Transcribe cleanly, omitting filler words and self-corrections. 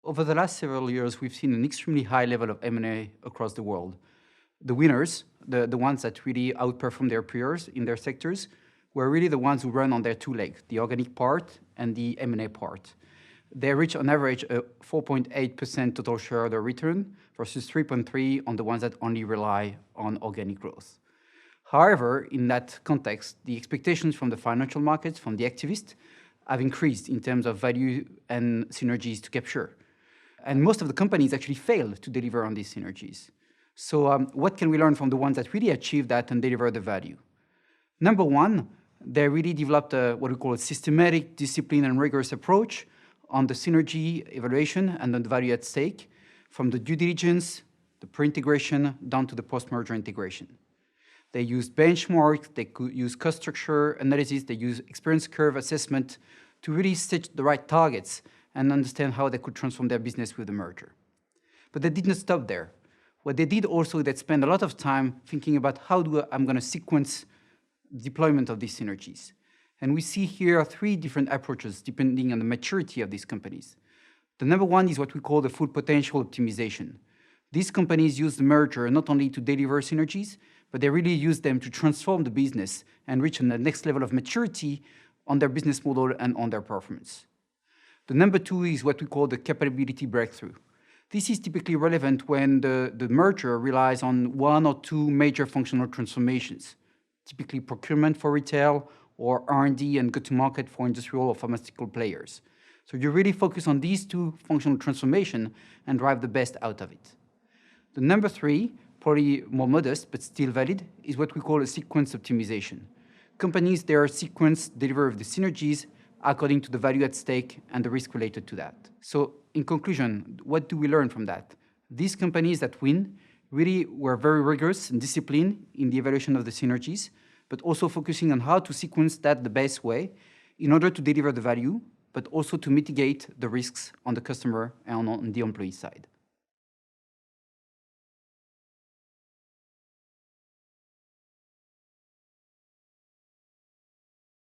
Over the last several years, we've seen an extremely high level of M&A across the world. The winners, the ones that really outperform their peers in their sectors, were really the ones who run on their two legs, the organic part and the M&A part. They reach on average a 4.8% total shareholder return versus 3.3% on the ones that only rely on organic growth. However, in that context, the expectations from the financial markets, from the activists, have increased in terms of value and synergies to capture. And most of the companies actually failed to deliver on these synergies. So what can we learn from the ones that really achieve that and deliver the value? Number one, they really developed what we call a systematic, disciplined, and rigorous approach on the synergy evaluation and on the value at stake, from the due diligence, the pre-integration, down to the post-merger integration. They use benchmarks, they could use cost structure analysis, they use experience curve assessment to really set the right targets and understand how they could transform their business with the merger. But they didn't stop there. What they did also, they spent a lot of time thinking about how I'm going to sequence the deployment of these synergies. And we see here three different approaches depending on the maturity of these companies. The number one is what we call the full potential optimization. These companies use the merger not only to deliver synergies, but they really use them to transform the business and reach the next level of maturity on their business model and on their performance. The number two is what we call the capability breakthrough. This is typically relevant when the merger relies on one or two major functional transformations, typically procurement for retail or R&D and go-to-market for industrial or pharmaceutical players. So you really focus on these two functional transformations and drive the best out of it. The number three, probably more modest but still valid, is what we call a sequence optimization. Companies, they are sequence deliver the synergies according to the value at stake and the risk related to that. So in conclusion, what do we learn from that? These companies that win really were very rigorous and disciplined in the evaluation of the synergies, but also focusing on how to sequence that the best way in order to deliver the value, but also to mitigate the risks on the customer and on the employee side.